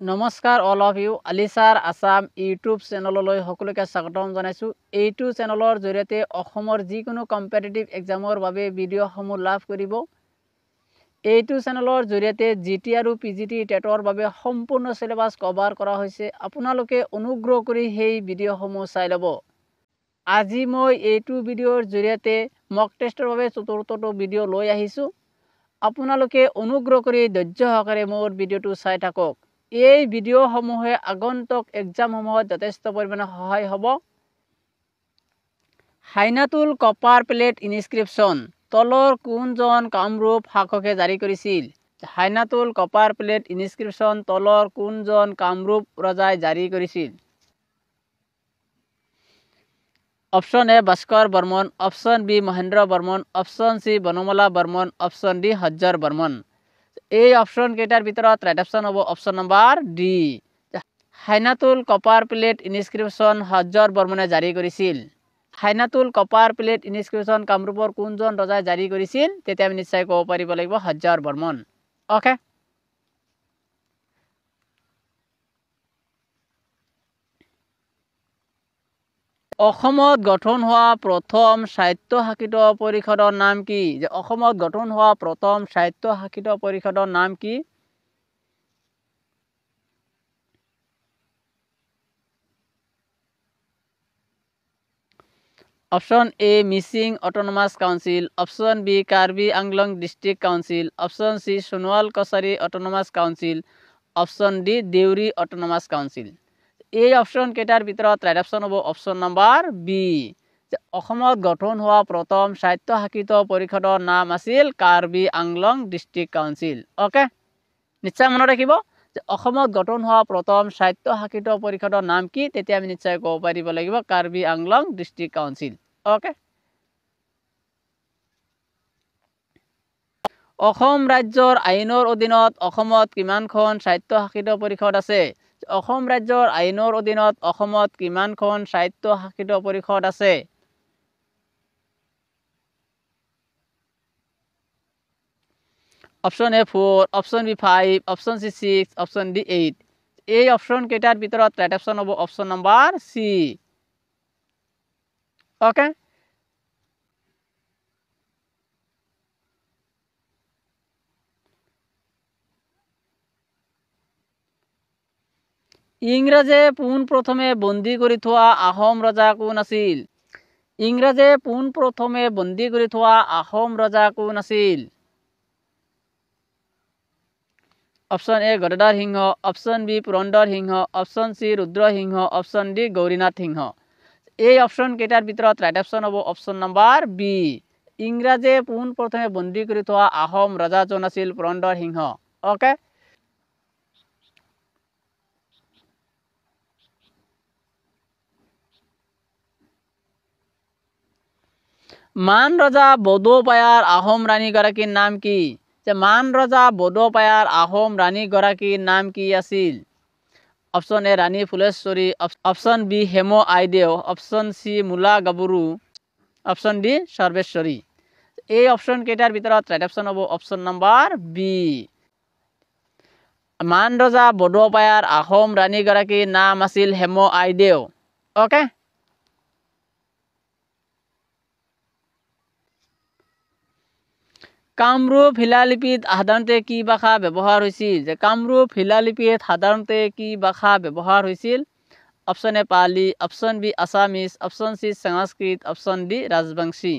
নমস্কাৰ all of you আলিছাৰ Assam YouTube চেনেললৈ সকলোকে স্বাগতম জনাইছোঁ। এইটো চেনেলৰ জৰিয়তে অসমৰ যিকোনো কম্পিটিটিভ এক্সামৰ বাবে ভিডিঅ'সমূহ লাভ কৰিব। এইটো চেনেলৰ জৰিয়তে জিটি আৰু পিজিটি টেটৰ বাবে সম্পূৰ্ণ সিলেবাছ কভাৰ কৰা হৈছে। আপোনালোকে অনুগ্ৰহ কৰি সেই ভিডিঅ'সমূহ চাই ল'ব। আজি মই এইটো ভিডিঅ'ৰ জৰিয়তে মক টেষ্টৰ বাবে চতুৰ্থটো ভিডিঅ' লৈ আহিছোঁ। আপোনালোকে অনুগ্ৰহ কৰি ধৈৰ্য সহকাৰে মোৰ ভিডিঅ'টো চাই থাকক। এই ভিডিঅ'সমূহে আগন্তুক এক্সামসমূহত যথেষ্ট পৰিমাণে সহায় হ'ব। হাইনাতুল কপাৰ প্লেট ইনস্ক্ৰিপশ্যন তলৰ কোনজন কামৰূপ শাসকে জাৰি কৰিছিল? হাইনাতুল কপাৰ প্লেট ইনস্ক্ৰিপশ্যন তলৰ কোনজন কামৰূপ ৰজাই জাৰি কৰিছিল? Option A Bhaskar Barman, option B Mahendra Barman, option C Banamala Barman, option D Harjara Barman. এই অপশ্যন কেইটাৰ ভিতৰত ৰাইট অপশ্যন হ'ব option number D. Hayunthal copper plate inscription Harjara বৰ্মনে জাৰি কৰিছিল। হাইনাতুল কপাৰ প্লেট ইনস্ক্ৰিপশ্যন কামৰূপৰ কোনজন ৰজাই জাৰি কৰিছিল? তেতিয়া আমি নিশ্চয় ক'ব পাৰিব লাগিব হজ্জৰ বৰ্মন। অ'কে, অসমত গঠন হোৱা প্ৰথম স্বায়ত্তশাসিত পৰিষদৰ নাম কি? অসমত গঠন হোৱা প্ৰথম স্বায়ত্তশাসিত পৰিষদৰ নাম কি? Option A Mising autonomous council, option B Karbi Anglong district council, option C Sonowal Kachari autonomous council, option D Deori autonomous council. এই অপশ্যন কেইটাৰ ভিতৰত ৰাইট অপশ্যন হ'ব অপশ্যন নম্বৰ বি। অসমত গঠন হোৱা প্ৰথম স্বায়ত্তশাসিত পৰিষদৰ নাম আছিল Karbi Anglong district council. Okay, নিশ্চয় মনত ৰাখিব যে অসমত গঠন হোৱা প্ৰথম স্বায়ত্তশাসিত পৰিষদৰ নাম কি? তেতিয়া আমি নিশ্চয় ক'ব পাৰিব লাগিব Karbi Anglong district council. Okay, Assam ৰাজ্যৰ আইনৰ অধীনত অসমত কিমানখন স্বায়ত্তশাসিত পৰিষদ আছে? অসম ৰাজ্যৰ আইনৰ অধীনত অসমত কিমানখন স্বায়ত্তশাসিত পৰিষদ আছে? Option A 4, option B 5, option C 6, option D 8। এই অপশ্যন কেইটাৰ ভিতৰত ৰাইট অপশ্যন হ'ব অপশ্যন নম্বৰ চি। অ'কে, ইংৰাজে পোনপ্ৰথমে বন্দী কৰি থোৱা আহোম ৰজা কোন আছিল? ইংৰাজে পোনপ্ৰথমে বন্দী কৰি থোৱা আহোম ৰজা কোন আছিল? Option A Gadadhar Singha, option B Purandar Singha, option C Rudra Singha, option D Gaurinath Singha. এই অপশ্যন কেইটাৰ ভিতৰত ৰাইট অপশ্যন হ'ব অপশ্যন নম্বৰ বি। ইংৰাজে পোনপ্ৰথমে বন্দী কৰি থোৱা আহোম ৰজাজন আছিল পুৰন্দৰ সিংহ। অ'কে, মান ৰজা বডৌপায়াৰ আহোম ৰাণীগৰাকীৰ নাম কি? মান ৰজা বডৌপায়াৰ আহোম ৰাণীগৰাকীৰ নাম কি আছিল? Option A Rani Phuleshwari, option B Hem Aideu, option C Mula Gabharu, option D Sarbeswari. এই অপশ্যন কেইটাৰ ভিতৰত ৰাইট অপশ্যন হ'ব অপশ্যন নম্বৰ বি। মান ৰজা বডৌপায়াৰ আহোম ৰাণীগৰাকীৰ নাম আছিল হেম আইদেউ। অ'কে, কামৰূপ শিলালিপিত সাধাৰণতে কি ভাষা ব্যৱহাৰ হৈছিল? কামৰূপ শিলালিপিত সাধাৰণতে কি ভাষা ব্যৱহাৰ হৈছিল? Option A Pali, option B Assamese, option C Sanskrit, option D Rajbongshi.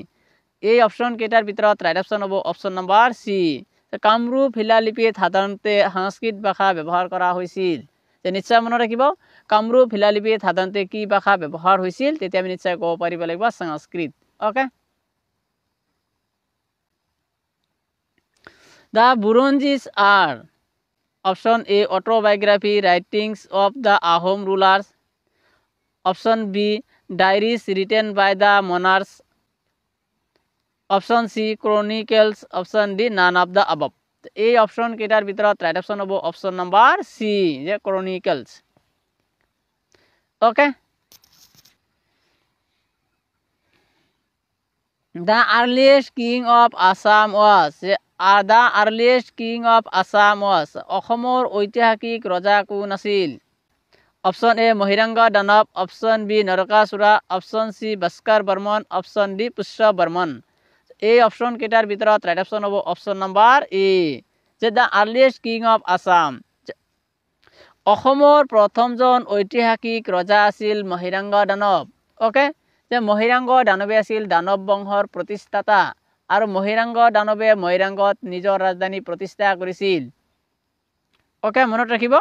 এই অপশ্যন কেইটাৰ ভিতৰত ৰাইট অপশ্যন হ'ব অপশ্যন নম্বৰ চি। কামৰূপ শিলালিপিত সাধাৰণতে সংস্কৃত ভাষা ব্যৱহাৰ কৰা হৈছিল। নিশ্চয় মনত ৰাখিব কামৰূপ শিলালিপিত সাধাৰণতে কি ভাষা ব্যৱহাৰ হৈছিল? তেতিয়া আমি নিশ্চয় ক'ব পাৰিব লাগিব Sanskrit. Okay, The Burunjis are option A autobiography writings of the Ahom rulers, option B diaries written by the monarchs, option C chronicles, option D none of the above। এই অপশ্যন কেইটাৰ ভিতৰত ৰাইট অপশ্যন হ'ব option number C যে chronicles। Okay, The earliest king of Assam was the earliest king of Assam was অসমৰ ঐতিহাসিক ৰজা কোন আছিল option A Mahiranga Danav option B Narakasura option C Bhaskar Barman option D Pushya Barman এই অপশ্যন কেইটাৰ ভিতৰত ৰাইট অপশ্যন হ'ব অপশ্যন নম্বৰ এ যে the earliest king of Assam অসমৰ প্ৰথমজন ঐতিহাসিক ৰজা আছিল মহিৰাংগ দানৱ ওকে যে মহিৰাংগ দানৱে আছিল দানৱ বংশৰ প্ৰতিষ্ঠাতা আৰু মহিৰাংগ দানৱে মহিৰাংগত নিজৰ ৰাজধানী প্ৰতিষ্ঠা কৰিছিল ওকে মনত ৰাখিব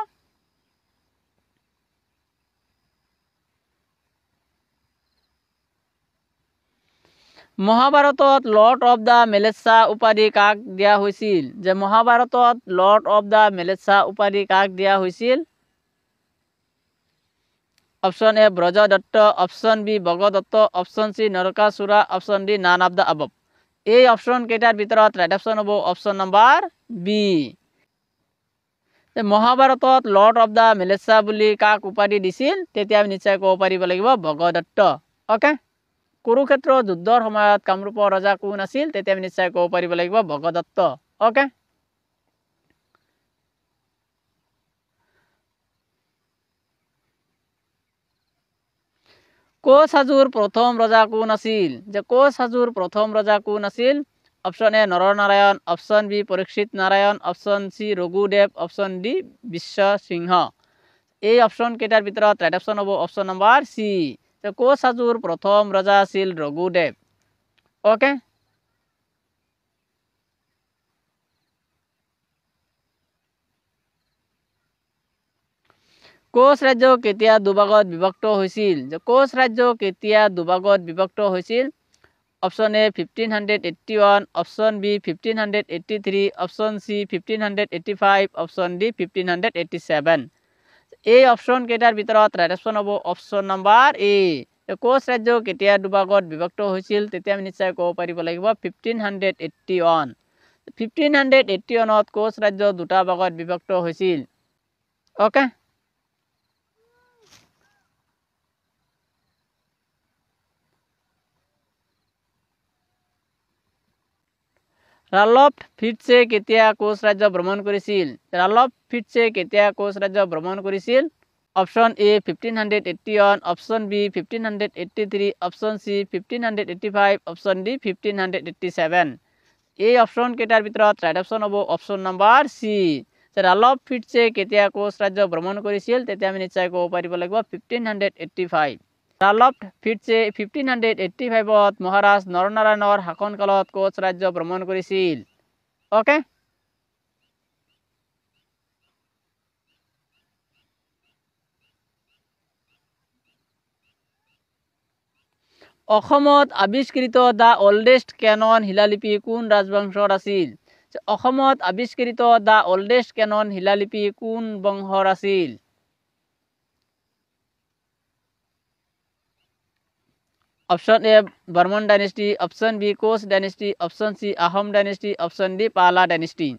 মহাভাৰতত লৰ্ড অফ দ্য মেলেচ্ছা উপাধি কাক দিয়া হৈছিল যে মহাভাৰতত লৰ্ড অফ দ্য মেলেচ্ছা উপাধি কাক দিয়া হৈছিল option A Brajadatta option B Bhagadatta option C Narakasura option D none of the above এই অপশ্যন কেইটাৰ ভিতৰত ৰাইট অপশ্যন হ'ব অপশ্যন নম্বৰ বি মহাভাৰতত লৰ্ড অফ দ্য মেলেচ্ছা বুলি কাক উপাধি দিছিল তেতিয়া আমি নিশ্চয় ক'ব পাৰিব লাগিব ভগদত্ত ওকে কুৰুক্ষেত্ৰ যুদ্ধৰ সময়ত কামৰূপৰ ৰজা কোন আছিল তেতিয়া আমি নিশ্চয় ক'ব পাৰিব লাগিব ভগদত্ত ওকে কোচ হাজোৰ প্ৰথম ৰজা কোন আছিল যে কোচ হাজোৰ প্ৰথম ৰজা কোন আছিল option A Naranarayan option B Parikshit Narayan option C Raghudev option D Biswa Singha এই অপশ্যন কেইটাৰ ভিতৰত ৰাইট অপশ্যন হ'ব অপশ্যন নম্বৰ চি কোচ হাজোৰ প্ৰথম ৰজা আছিল ৰঘুদেৱ ওকে কোচ ৰাজ্য কেতিয়া দুভাগত বিভক্ত হৈছিল যে কোচ ৰাজ্য কেতিয়া দুভাগত বিভক্ত হৈছিল option A 1581 option B 1583 option C 1585 option D 1587 এই অপশ্যন কেইটাৰ ভিতৰত ৰাইট অপশ্যন হ'ব অপশ্যন নম্বৰ এ কোচ ৰাজ্য কেতিয়া দুভাগত বিভক্ত হৈছিল তেতিয়া আমি নিশ্চয় ক'ব পাৰিব লাগিব 1581 1581ত কোচ ৰাজ্য দুটা ভাগত বিভক্ত হৈছিল ওকে ৰালফ ফিটছে কেতিয়া কোচ ৰাজ্য ভ্ৰমণ কৰিছিল ৰালফ ফিটছে কেতিয়া কোচ ৰাজ্য ভ্ৰমণ কৰিছিল option A 1581 option B 1583 option C 1585 option D 1587 এই অপশ্যন কেইটাৰ ভিতৰত ৰাইট অপশ্যন হ'ব অপশ্যন নম্বৰ চি ৰালফ ফিটছে কেতিয়া কোচ ৰাজ্য ভ্ৰমণ কৰিছিল তেতিয়া আমি নিশ্চয় ক'ব পাৰিব লাগিব 1585 ৰালফ ফিটছে 1585ত মহাৰাজ নৰনাৰায়ণৰ শাসনকালত কোচ ৰাজ্য ভ্ৰমণ কৰিছিল ওকে অসমত আৱিষ্কৃত দ্য অল্ডেষ্ট কেনন শিলালিপি কোন ৰাজবংশৰ আছিল অসমত আৱিষ্কৃত দ্য অল্ডেষ্ট কেনন শিলালিপি কোন বংশৰ আছিল option A Varman dynasty option B Koch dynasty option C Ahom dynasty option D Pala dynasty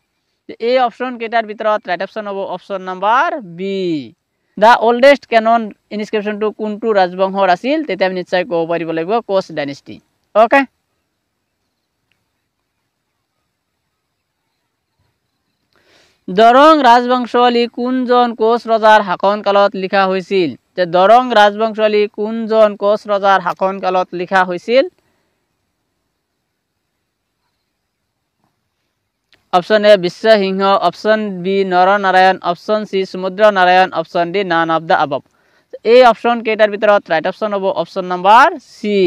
এই অপশ্যন কেইটাৰ ভিতৰত ৰাইট অপশ্যন হ'ব option number B the oldest known ইনস্ক্ৰিপশ্যনটো কোনটো ৰাজবংশৰ আছিল তেতিয়া আমি নিশ্চয় ক'ব পাৰিব লাগিব কোচ ডাইনেষ্টি ওকে দৰং ৰাজবংশাৱলী কোনজন কোচ ৰজাৰ শাসনকালত লিখা হৈছিল যে দৰং ৰাজবংশাৱলী কোনজন কোচ ৰজাৰ শাসনকালত লিখা হৈছিল option A Biswa Singha option B Naranarayan option C Samudra Narayan option D none of the above এই অপশ্যন কেইটাৰ ভিতৰত ৰাইট অপশ্যন হ'ব অপশ্যন নম্বৰ চি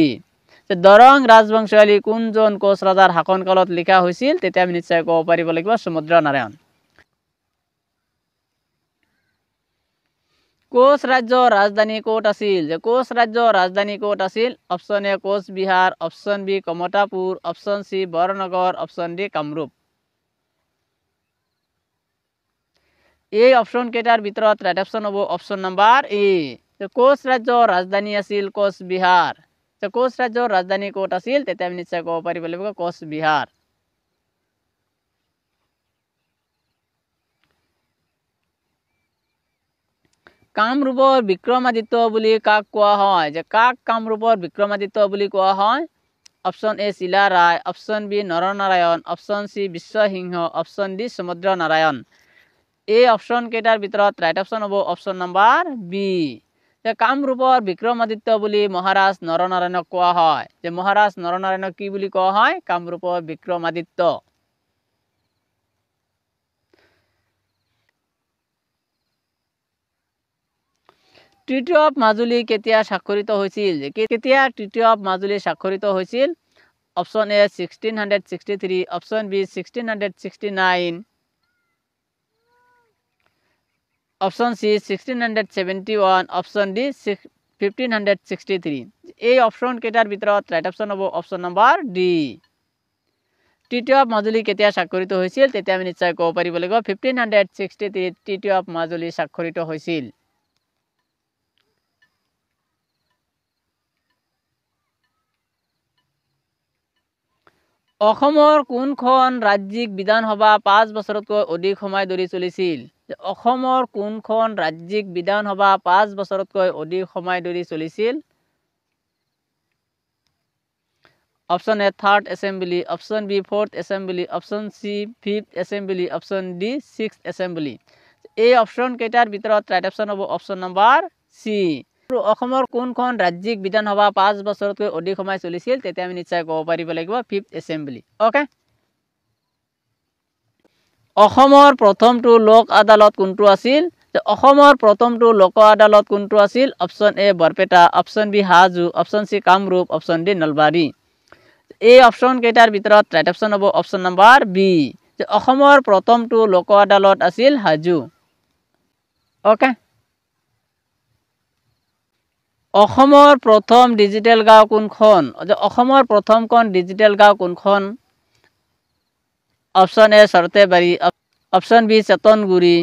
দৰং ৰাজবংশাৱলী কোনজন কোচ ৰজাৰ শাসনকালত লিখা হৈছিল তেতিয়া আমি নিশ্চয় ক'ব পাৰিব লাগিব সমুদ্ৰ নাৰায়ণ কোচ ৰাজ্যৰ ৰাজধানী ক'ত আছিল যে কোচ ৰাজ্যৰ ৰাজধানী ক'ত আছিল option A Coochbehar option B Kamatapur option C Barnagar option D Kamrup এই অপশ্যন কেইটাৰ ভিতৰত ৰাইট অপশ্যন হ'ব অপশ্যন নম্বৰ এ কোচ ৰাজ্যৰ ৰাজধানী আছিল কোচবিহাৰ কোচ ৰাজ্যৰ ৰাজধানী ক'ত আছিল তেতিয়া আমি নিশ্চয় ক'ব পাৰিব লাগিব কোচবিহাৰ কামৰূপৰ বিক্ৰমাদিত্য বুলি কাক কোৱা হয় যে কাক কামৰূপৰ বিক্ৰমাদিত্য বুলি কোৱা হয় option A Chila Rai, option B Naranarayan, option C Biswasingha, option D Samudra Narayan. এই অপশন কেইটাৰ ভিতৰত ৰাইট অপশন হ'ব অপশন নাম্বাৰ বি। কামৰূপৰ বিক্ৰমাদিত্য বুলি মহাৰাজ নৰনাৰায়ণক কোৱা হয়। যে মহাৰাজ নৰনাৰায়ণক কি বুলি কোৱা হয়? কামৰূপৰ বিক্ৰমাদিত্য। ট্ৰিটি অফ মাজুলী কেতিয়া স্বাক্ষৰিত হৈছিল? কেতিয়া ট্ৰিটি অফ মাজুলী স্বাক্ষৰিত হৈছিল? Option A 1663, option B 1669, option C 1671, option D 1563। এই অপশন কেইটাৰ ভিতৰত ৰাইট অপশন হ'ব option number D. Treaty of Majuli কেতিয়া স্বাক্ষৰিত হৈছিল? তেতিয়া আমি নিশ্চয় ক'ব পাৰিব লাগিব 1563 ট্ৰিটি অফ মাজুলী স্বাক্ষৰিত হৈছিল। অসমৰ কোনখন ৰাজ্যিক বিধানসভা 5 বছৰতকৈ অধিক সময় ধৰি চলিছিল? অসমৰ কোনখন ৰাজ্যিক বিধানসভা 5 বছৰতকৈ অধিক সময় ধৰি চলিছিল? Option A 3rd assembly, option B 4th assembly, option C 5th assembly, option D 6th assembly. এই অপশন কেইটাৰ ভিতৰত ৰাইট অপশন হ'ব অপশন নাম্বাৰ সি। অসমৰ কোনখন ৰাজ্যিক বিধানসভা 5 বছৰতকৈ অধিক সময় চলিছিল? তেতিয়া আমি নিশ্চয় ক'ব পাৰিব লাগিব 5th এছেম্বলি। ওকে। অসমৰ প্ৰথমটো লোক আদালত কোনটো আছিল? অসমৰ প্ৰথমটো লোক আদালত কোনটো আছিল? Option A Barpeta, option B Hajo, option C Kamrup, option D Nalbari. এই অপশন কেইটাৰ ভিতৰত ৰাইট অপশন হ'ব অপশন নাম্বাৰ বি। অসমৰ প্ৰথমটো লোক আদালত আছিল হাজো। ওকে। অসমৰ প্ৰথম ডিজিটেল গাঁও কোনখন? অসমৰ প্ৰথমখন ডিজিটেল গাঁও কোনখন? Option A Chartebari, option B Chetanguri,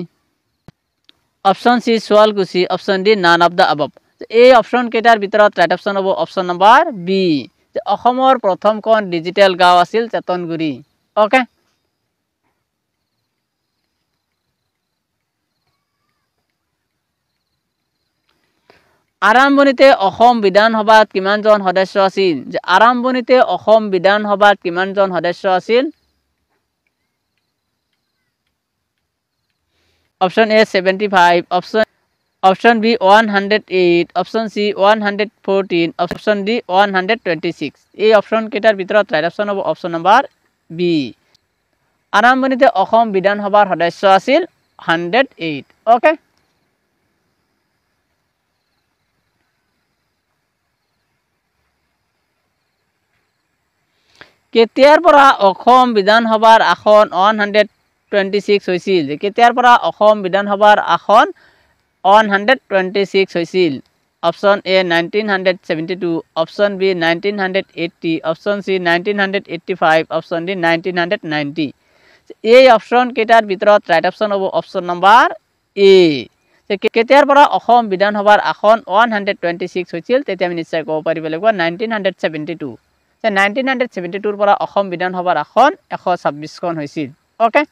option C Sualkuchi, option D none of the above. এই অপশন কেইটাৰ ভিতৰত ৰাইট অপশন হ'ব অপশন নাম্বাৰ বি। অসমৰ প্ৰথমখন ডিজিটেল গাঁও আছিল চেতনগুৰি। ওকে। আৰম্ভণিতে অসম বিধানসভাত কিমানজন সদস্য আছিল? আৰম্ভণিতে অসম বিধানসভাত কিমানজন সদস্য আছিল? Option A 75, option B 108, option C 114, option D 126। এই অপশন কেইটাৰ ভিতৰত ৰাইট অপশন হ'ব অপশন নাম্বাৰ বি। আৰম্ভণিতে অসম বিধানসভাৰ সদস্য আছিল 108। ওকে। কেতিয়াৰ পৰা অসম বিধানসভাৰ আসন 126 হৈছিল? কেতিয়াৰ পৰা অসম বিধানসভাৰ আসন 126 হৈছিল? Option A 1972, option B 1980, option C 1985, option D 1990। এই অপশন কেইটাৰ ভিতৰত ৰাইট অপশন হ'ব অপশন নাম্বাৰ এ। কেতিয়াৰ পৰা অসম বিধানসভাৰ আসন 126 হৈছিল? তেতিয়া আমি নিশ্চয় ক'ব পাৰিব লাগিব 1972। 1972 পৰা অসম বিধানসভাৰ আসন 126খন হৈছিল। ওকে।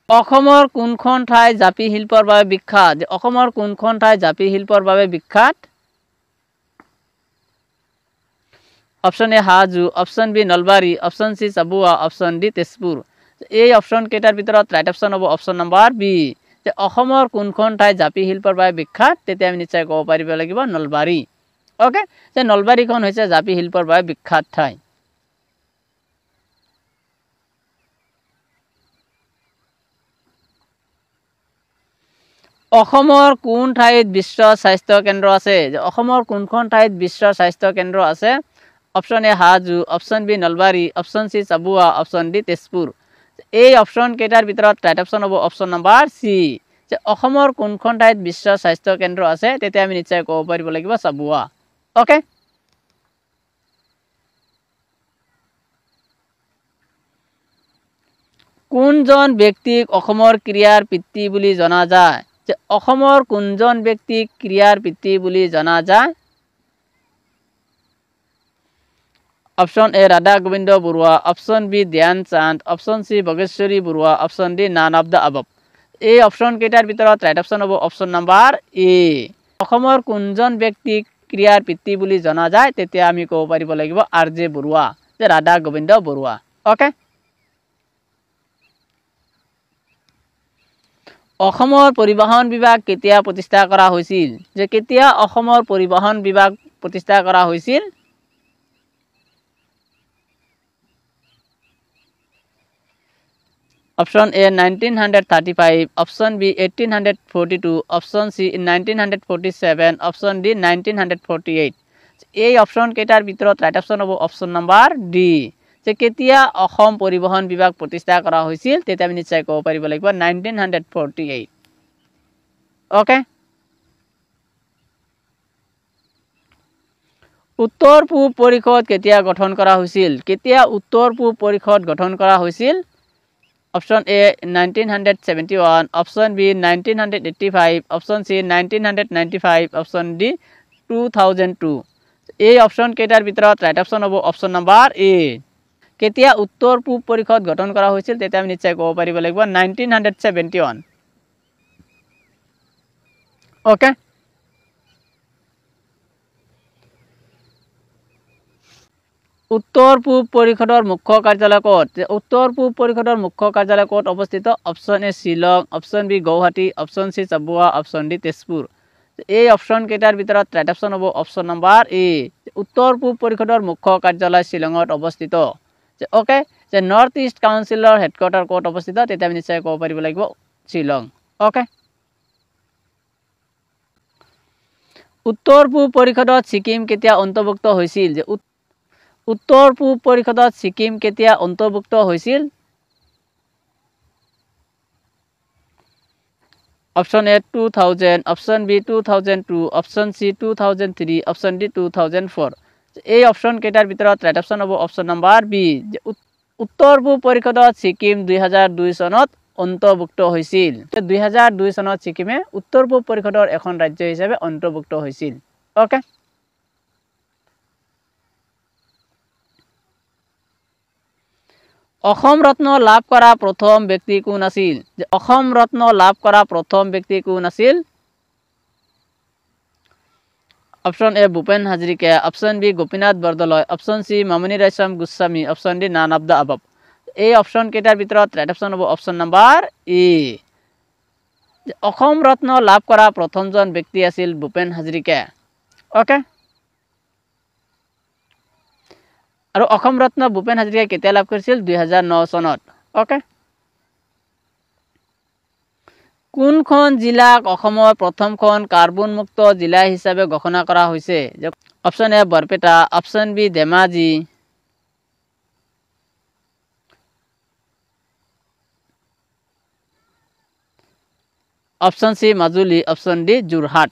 অসমৰ কোনখন ঠাই জাপি শিল্পৰ বাবে বিখ্যাত? অসমৰ কোনখন ঠাই জাপি শিল্পৰ বাবে বিখ্যাত? Option A Hajo, option B Nalbari, option C Chabua, option D Tezpur. এই অপশন কেইটাৰ ভিতৰত ৰাইট অপশন হ'ব অপশন নাম্বাৰ বি। অসমৰ কোনখন ঠাই জাপি শিল্পৰ বাবে বিখ্যাত? তেতিয়া আমি নিশ্চয় ক'ব পাৰিব লাগিব নলবাৰী। ওকে। নলবাৰীখন হৈছে জাপি শিল্পৰ বাবে বিখ্যাত ঠাই। অসমৰ কোন ঠাইত বিশ্ব স্বাস্থ্য কেন্দ্ৰ আছে? অসমৰ কোনখন ঠাইত বিশ্ব স্বাস্থ্য কেন্দ্ৰ আছে? Option A Hajo, option B Nalbari, option C Chabua, option D Tezpur. এই অপশন কেইটাৰ ভিতৰত ৰাইট অপশন হ'ব অপশন নাম্বাৰ সি। অসমৰ কোনখন ঠাইত বিশ্ব স্বাস্থ্য কেন্দ্ৰ আছে? তেতিয়া আমি নিশ্চয় ক'ব পাৰিব লাগিব চাবুৱা। ওকে। কোনজন ব্যক্তিক অসমৰ ক্ৰীড়াৰ পিতৃ বুলি জনা যায়? অসমৰ কোনজন ব্যক্তিক ক্ৰীড়াৰ পিতৃ বুলি জনা যায়? Option A Radha Gobinda Baruah, option B Dhyan Chand, option C Bhogeswari Baruah, option D none of the above. এই অপশন কেইটাৰ ভিতৰত ৰাইট অপশন হ'ব অপশন নাম্বাৰ এ। অসমৰ কোনজন ব্যক্তিক ক্ৰিয়াৰ পিতৃ বুলি জনা যায় তেতিয়া আমি ক'ব পাৰিব লাগিব RJ বৰুৱা যে ৰাধা গোবিন্দ বৰুৱা ওকে অসমৰ পৰিবহণ বিভাগ কেতিয়া প্ৰতিষ্ঠা কৰা হৈছিল যে কেতিয়া অসমৰ পৰিবহণ বিভাগ প্ৰতিষ্ঠা কৰা হৈছিল option A 1935 option B 1842 option C 1947 option D 1948 এই অপশন কেইটাৰ ভিতৰত ৰাইট অপশন হ'ব অপশন নাম্বাৰ ডি যে কেতিয়া অসম পৰিবহণ বিভাগ প্ৰতিষ্ঠা কৰা হৈছিল তেতিয়া আমি নিশ্চয় ক'ব পাৰিব লাগিব 1948 ওকে উত্তৰ পূব পৰিষদ কেতিয়া গঠন কৰা হৈছিল কেতিয়া উত্তৰ পূব পৰিষদ গঠন কৰা হৈছিল option A 1971 option B 1985 option C 1995 option D 2002 এই অপশন কেইটাৰ ভিতৰত ৰাইট অপশন হ'ব অপশন নাম্বাৰ A কেতিয়া উত্তৰ পূব পৰিষদ গঠন কৰা হৈছিল তেতিয়া আমি নিশ্চয় ক'ব পাৰিব লাগিব 1971 ওকে উত্তৰ পূব পৰিষদৰ মুখ্য কাৰ্যালয় ক'ত উত্তৰ পূব পৰিষদৰ মুখ্য কাৰ্যালয় ক'ত অৱস্থিত option A Shillong option B Guwahati option C Chabua option D Tezpur এই অপশন কেইটাৰ ভিতৰত ৰাইট অপশন হ'ব অপশন নাম্বাৰ A উত্তৰ পূব পৰিষদৰ মুখ্য কাৰ্যালয় শিলঙত অৱস্থিত ওকে যে নৰ্থ ইষ্ট কাউন্সিলৰ হেডকোৱাৰ্টাৰ ক'ত অৱস্থিত তেতিয়া আমি নিশ্চয় ক'ব পাৰিব লাগিব শিলং ওকে উত্তৰ পূব পৰিষদত ছিকিম কেতিয়া অন্তৰ্ভুক্ত হৈছিল যে উত্তৰ পূব পৰিষদত ছিকিম কেতিয়া অন্তৰ্ভুক্ত হৈছিল option A 2000 option B 2002 option C 2003 option D 2004 এই অপশন কেইটাৰ ভিতৰত ৰাইট অপশন হ'ব অপশন নাম্বাৰ বি উত্তৰ পূব পৰিষদত ছিকিম 2002 চনত অন্তৰ্ভুক্ত হৈছিল 2002 চনত ছিকিমে উত্তৰ পূব পৰিষদৰ এখন ৰাজ্য হিচাপে অন্তৰ্ভুক্ত হৈছিল ওকে অসম ৰত্ন লাভ কৰা প্ৰথম ব্যক্তি কোন আছিল যে অসম ৰত্ন লাভ কৰা প্ৰথম ব্যক্তি কোন আছিল option A Bhupen Hazarika option B Gopinath Bordoloi option C Mamoni Raisom Goswami option D none of the above এই অপশন কেইটাৰ ভিতৰত ৰাইট অপশন হ'ব option number A Assam Ratna লাভ কৰা প্ৰথমজন ব্যক্তি আছিল ভূপেন হাজৰিকা ওকে আৰু অসম ৰত্ন ভূপেন হাজৰিকাই কেতিয়া লাভ কৰিছিল 2009 চনত ওকে কোনখন জিলাক অসমৰ প্ৰথমখন কাৰ্বন মুক্ত জিলা হিচাপে ঘোষণা কৰা হৈছে option A Barpeta option B Dhemaji option C Majuli option D Jorhat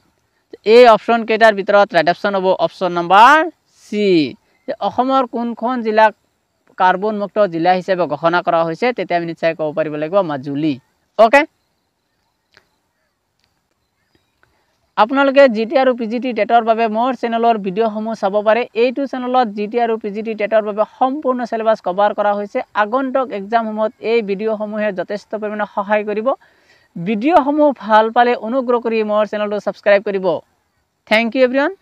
এই অপশন কেইটাৰ ভিতৰত ৰাইট অপশন হ'ব অপশন নাম্বাৰ C অসমৰ কোনখন জিলাক কাৰ্বন মুক্ত জিলা হিচাপে ঘোষণা কৰা হৈছে তেতিয়া আমি নিশ্চয় ক'ব পাৰিব লাগিব মাজুলী ওকে আপোনালোকে জিটি আৰু পিজিটি টেটৰ বাবে মোৰ চেনেলৰ ভিডিঅ'সমূহ চাব পাৰে এইটো চেনেলত জিটি আৰু পিজিটি টেটৰ বাবে সম্পূৰ্ণ সিলেবাস কভাৰ কৰা হৈছে আগন্তুক এক্সামসমূহত এই ভিডিঅ'সমূহে যথেষ্ট পৰিমাণে সহায় কৰিব ভিডিঅ'সমূহ ভাল পালে অনুগ্ৰহ কৰি মোৰ চেনেলটো সাবস্ক্ৰাইব কৰিব থ্যাংক ইউ এভৰিওয়ান